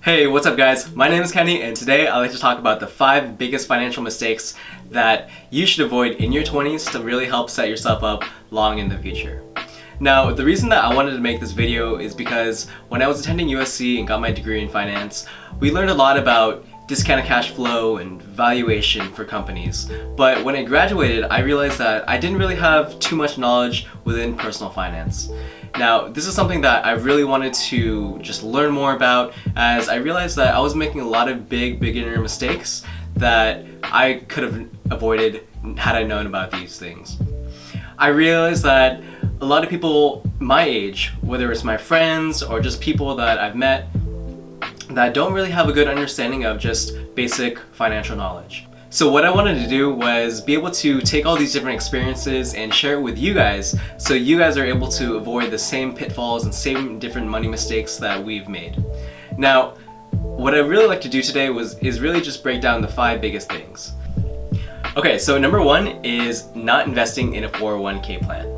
Hey, what's up guys? My name is Kenny and today I'd like to talk about the 5 biggest financial mistakes that you should avoid in your 20s to really help set yourself up long in the future. Now, the reason that I wanted to make this video is because when I was attending USC and got my degree in finance, we learned a lot about discounted cash flow and valuation for companies. But when I graduated, I realized that I didn't really have too much knowledge within personal finance. Now, this is something that I really wanted to just learn more about, as I realized that I was making a lot of big beginner mistakes that I could have avoided had I known about these things. I realized that a lot of people my age, whether it's my friends or just people that I've met, that don't really have a good understanding of just basic financial knowledge. So what I wanted to do was be able to take all these different experiences and share it with you guys, so you guys are able to avoid the same pitfalls and same different money mistakes that we've made. Now, what I'd really like to do today is really just break down the 5 biggest things. Okay, so number 1 is not investing in a 401k plan.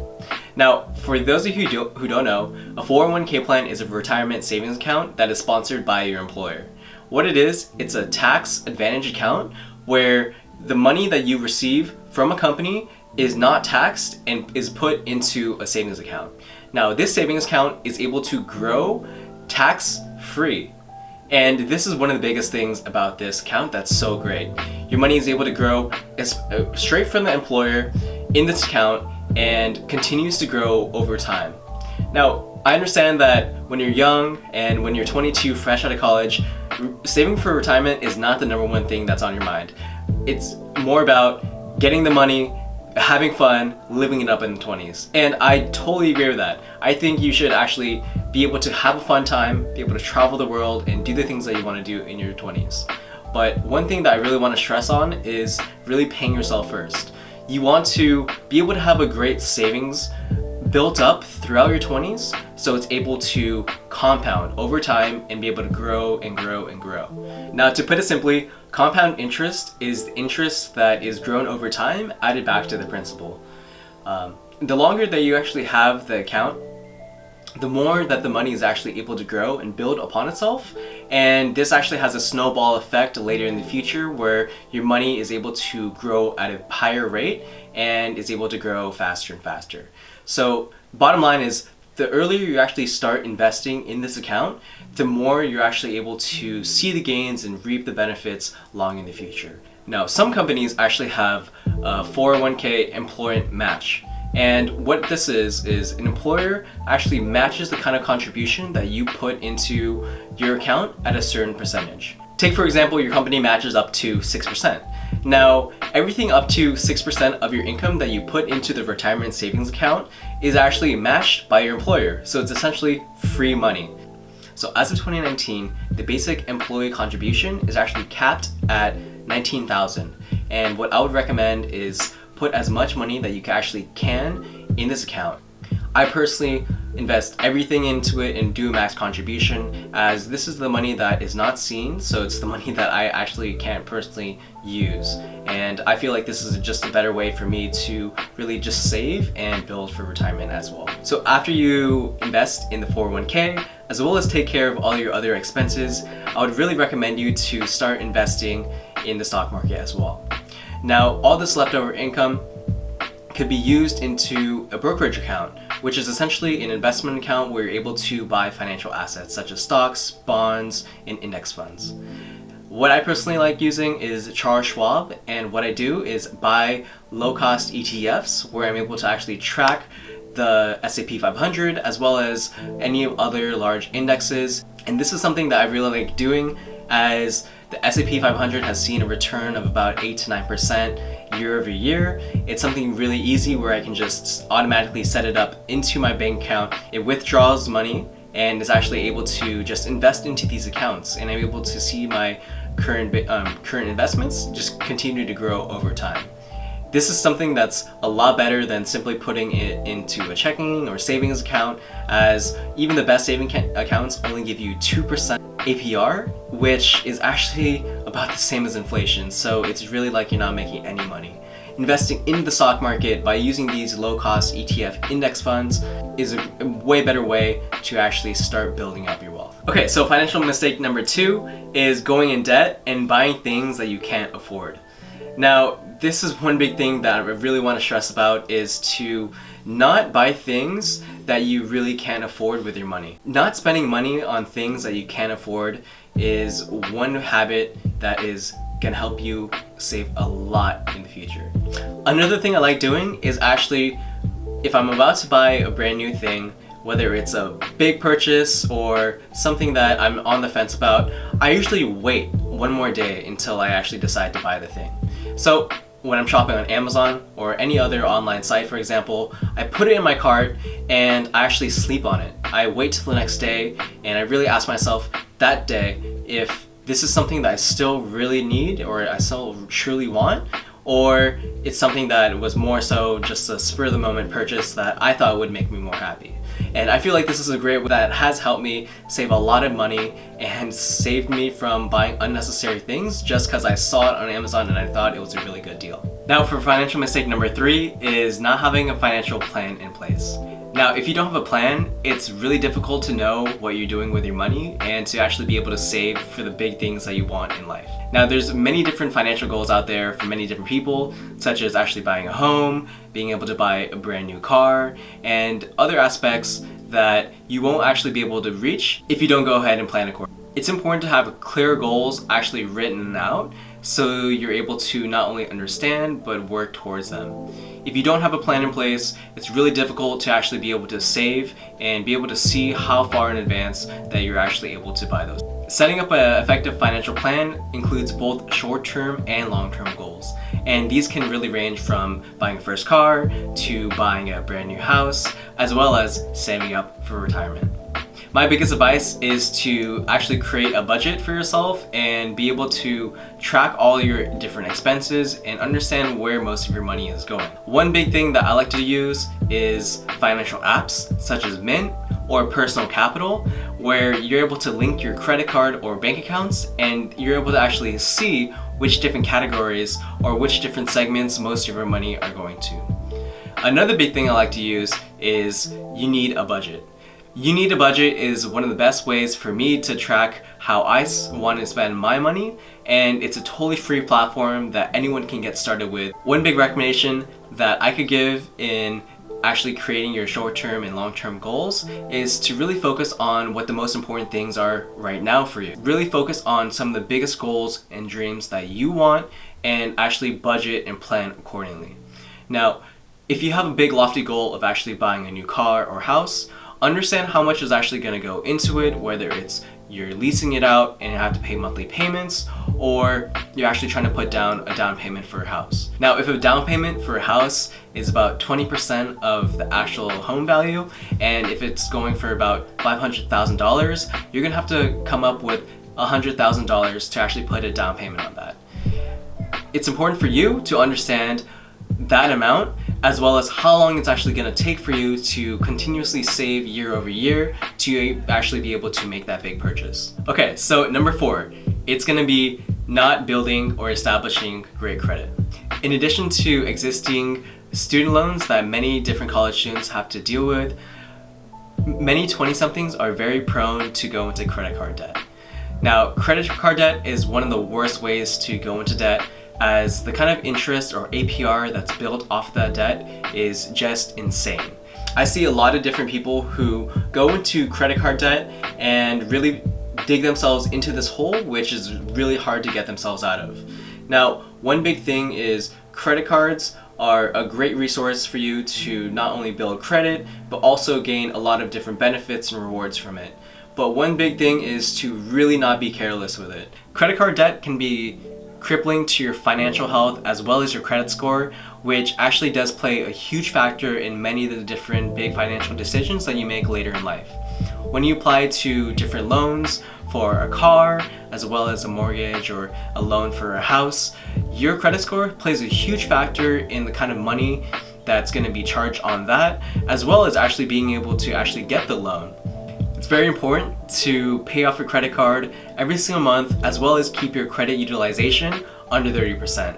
Now, for those of you who don't know, a 401k plan is a retirement savings account that is sponsored by your employer. What it is, it's a tax advantage account where the money that you receive from a company is not taxed and is put into a savings account. Now, this savings account is able to grow tax-free. And this is one of the biggest things about this account that's so great. Your money is able to grow straight from the employer in this account and continues to grow over time. Now, I understand that when you're young and when you're 22, fresh out of college, saving for retirement is not the number 1 thing that's on your mind. It's more about getting the money, having fun, living it up in the 20s. And I totally agree with that. I think you should actually be able to have a fun time, be able to travel the world, and do the things that you want to do in your 20s. But one thing that I really want to stress on is really paying yourself first. You want to be able to have a great savings built up throughout your 20s so it's able to compound over time and be able to grow and grow and grow. Now, to put it simply, compound interest is the interest that is grown over time added back to the principal. The longer that you actually have the account, the more that the money is actually able to grow and build upon itself, and this actually has a snowball effect later in the future where your money is able to grow at a higher rate and is able to grow faster and faster. So bottom line is, the earlier you actually start investing in this account, the more you're actually able to see the gains and reap the benefits long in the future. Now, some companies actually have a 401k employee match. And what this is an employer actually matches the kind of contribution that you put into your account at a certain percentage. Take, for example, your company matches up to 6%. Now, everything up to 6% of your income that you put into the retirement savings account is actually matched by your employer. So it's essentially free money. So as of 2019, the basic employee contribution is actually capped at $19,000. And what I would recommend is put as much money that you actually can in this account. I personally invest everything into it and do a max contribution, as this is the money that is not seen, so it's the money that I actually can't personally use. And I feel like this is just a better way for me to really just save and build for retirement as well. So after you invest in the 401k, as well as take care of all your other expenses, I would really recommend you to start investing in the stock market as well. Now, all this leftover income could be used into a brokerage account, which is essentially an investment account where you're able to buy financial assets such as stocks, bonds, and index funds. What I personally like using is Charles Schwab, and what I do is buy low-cost ETFs where I'm able to actually track the S&P 500 as well as any other large indexes. And this is something that I really like doing, as the S&P 500 has seen a return of about 8 to 9% year over year. It's something really easy where I can just automatically set it up into my bank account. It withdraws money and is actually able to just invest into these accounts, and I'm able to see my current investments just continue to grow over time. This is something that's a lot better than simply putting it into a checking or savings account, as even the best saving accounts only give you 2% APR, which is actually about the same as inflation, so it's really like you're not making any money. Investing in the stock market by using these low-cost ETF index funds is a way better way to actually start building up your wealth. Okay, so financial mistake number 2 is going in debt and buying things that you can't afford. Now, this is one big thing that I really want to stress about, is to not buy things that you really can't afford with your money. Not spending money on things that you can't afford is one habit that is gonna help you save a lot in the future. Another thing I like doing is actually, if I'm about to buy a brand new thing, whether it's a big purchase or something that I'm on the fence about, I usually wait one more day until I actually decide to buy the thing. So when I'm shopping on Amazon or any other online site, for example, I put it in my cart and I actually sleep on it. I wait till the next day and I really ask myself that day if this is something that I still really need or I still truly want, or it's something that was more so just a spur of the moment purchase that I thought would make me more happy. And I feel like this is a great way that has helped me save a lot of money and saved me from buying unnecessary things just because I saw it on Amazon and I thought it was a really good deal. Now for financial mistake number 3 is not having a financial plan in place. Now, if you don't have a plan, it's really difficult to know what you're doing with your money and to actually be able to save for the big things that you want in life. Now, there's many different financial goals out there for many different people, such as actually buying a home, being able to buy a brand new car, and other aspects that you won't actually be able to reach if you don't go ahead and plan accordingly. It's important to have clear goals actually written out so you're able to not only understand but work towards them. If you don't have a plan in place, it's really difficult to actually be able to save and be able to see how far in advance that you're actually able to buy those. Setting up an effective financial plan includes both short-term and long-term goals. And these can really range from buying a first car to buying a brand new house, as well as saving up for retirement. My biggest advice is to actually create a budget for yourself and be able to track all your different expenses and understand where most of your money is going. One big thing that I like to use is financial apps such as Mint or Personal Capital, where you're able to link your credit card or bank accounts and you're able to actually see which different categories or which different segments most of your money are going to. Another big thing I like to use is you need a budget. You Need a Budget is one of the best ways for me to track how I want to spend my money, and it's a totally free platform that anyone can get started with. One big recommendation that I could give in actually creating your short-term and long-term goals is to really focus on what the most important things are right now for you. Really focus on some of the biggest goals and dreams that you want and actually budget and plan accordingly. Now, if you have a big lofty goal of actually buying a new car or house, understand how much is actually going to go into it, whether it's you're leasing it out and you have to pay monthly payments, or you're actually trying to put down a down payment for a house. Now, if a down payment for a house is about 20% of the actual home value, and if it's going for about $500,000, you're going to have to come up with $100,000 to actually put a down payment on that. It's important for you to understand that amount, as well as how long it's actually going to take for you to continuously save year over year to actually be able to make that big purchase. Okay, so number 4, it's going to be not building or establishing great credit. In addition to existing student loans that many different college students have to deal with, many 20-somethings are very prone to go into credit card debt. Now, credit card debt is one of the worst ways to go into debt, as the kind of interest or APR that's built off that debt is just insane. I see a lot of different people who go into credit card debt and really dig themselves into this hole, which is really hard to get themselves out of. Now, one big thing is credit cards are a great resource for you to not only build credit, but also gain a lot of different benefits and rewards from it. But one big thing is to really not be careless with it. Credit card debt can be crippling to your financial health as well as your credit score, which actually does play a huge factor in many of the different big financial decisions that you make later in life. When you apply to different loans for a car, as well as a mortgage or a loan for a house, your credit score plays a huge factor in the kind of money that's going to be charged on that, as well as actually being able to actually get the loan. It's very important to pay off your credit card every single month, as well as keep your credit utilization under 30%.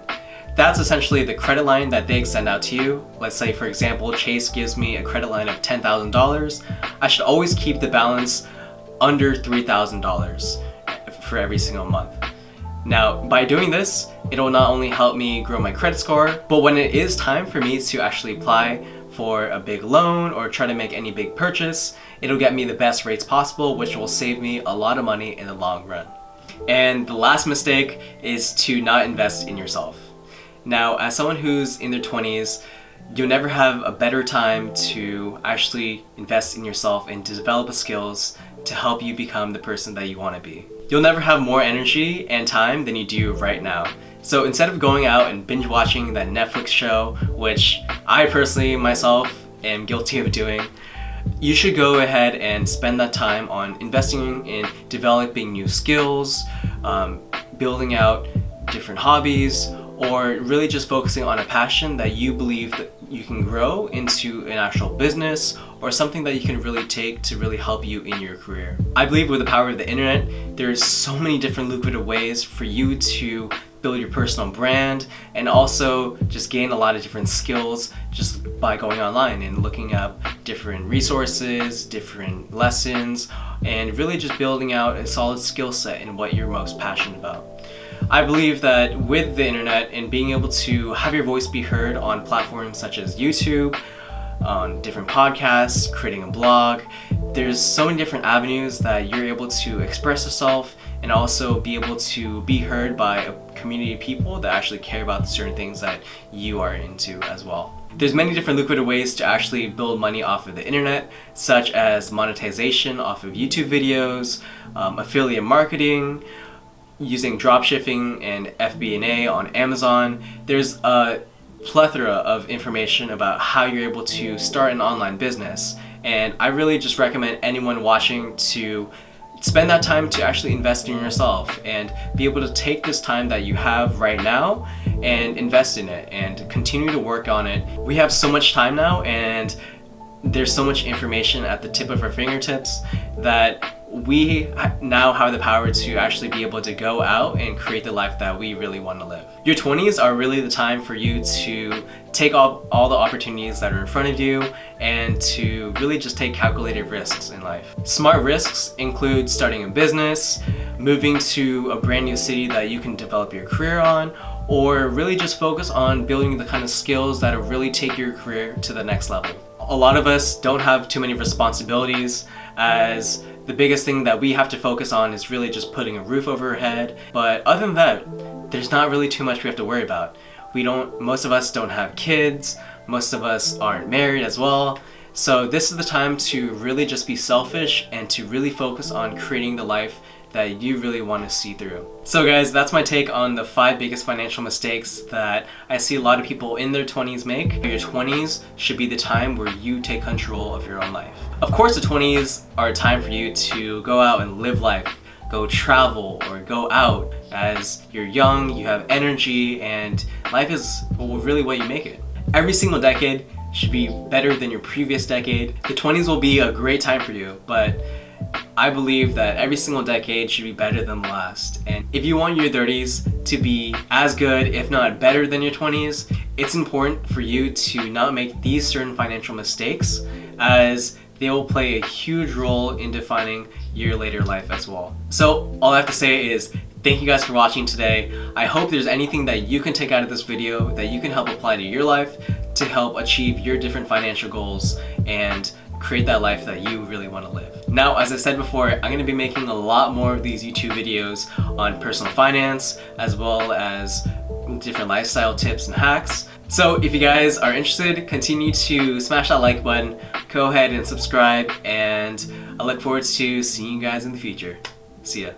That's essentially the credit line that they extend out to you. Let's say, for example, Chase gives me a credit line of $10,000. I should always keep the balance under $3,000 for every single month. Now, by doing this, it will not only help me grow my credit score, but when it is time for me to actually apply for a big loan or try to make any big purchase, it'll get me the best rates possible, which will save me a lot of money in the long run. And the last mistake is to not invest in yourself. Now, as someone who's in their 20s, you'll never have a better time to actually invest in yourself and to develop the skills to help you become the person that you want to be. You'll never have more energy and time than you do right now. So instead of going out and binge watching that Netflix show, which I personally myself am guilty of doing, you should go ahead and spend that time on investing in developing new skills, building out different hobbies, or really just focusing on a passion that you believe that you can grow into an actual business or something that you can really take to really help you in your career. I believe with the power of the internet, there's so many different lucrative ways for you to build your personal brand and also just gain a lot of different skills just by going online and looking up different resources, different lessons, and really just building out a solid skill set in what you're most passionate about. I believe that with the internet and being able to have your voice be heard on platforms such as YouTube, on different podcasts, creating a blog, there's so many different avenues that you're able to express yourself and also be able to be heard by a community of people that actually care about the certain things that you are into as well. There's many different lucrative ways to actually build money off of the internet, such as monetization off of YouTube videos, affiliate marketing, using dropshipping and FBA on Amazon. There's a plethora of information about how you're able to start an online business, and I really just recommend anyone watching to spend that time to actually invest in yourself and be able to take this time that you have right now and invest in it and continue to work on it. We have so much time now, and there's so much information at the tip of our fingertips that we now have the power to actually be able to go out and create the life that we really want to live. Your 20s are really the time for you to take all the opportunities that are in front of you and to really just take calculated risks in life. Smart risks include starting a business, moving to a brand new city that you can develop your career on, or really just focus on building the kind of skills that will really take your career to the next level. A lot of us don't have too many responsibilities, as the biggest thing that we have to focus on is really just putting a roof over our head. But other than that, there's not really too much we have to worry about. Most of us don't have kids, most of us aren't married as well. So this is the time to really just be selfish and to really focus on creating the life that you really want to see through. So guys, that's my take on the 5 biggest financial mistakes that I see a lot of people in their 20s make. Your 20s should be the time where you take control of your own life. Of course, the 20s are a time for you to go out and live life, go travel or go out. As you're young, you have energy, and life is really what you make it. Every single decade should be better than your previous decade. The 20s will be a great time for you, but I believe that every single decade should be better than the last. And if you want your 30s to be as good, if not better than your 20s, it's important for you to not make these certain financial mistakes, as they will play a huge role in defining your later life as well. So all I have to say is thank you guys for watching today. I hope there's anything that you can take out of this video that you can help apply to your life to help achieve your different financial goals and create that life that you really want to live. Now, as I said before, I'm going to be making a lot more of these YouTube videos on personal finance as well as different lifestyle tips and hacks. So if you guys are interested, continue to smash that like button, go ahead and subscribe, and I look forward to seeing you guys in the future. See ya.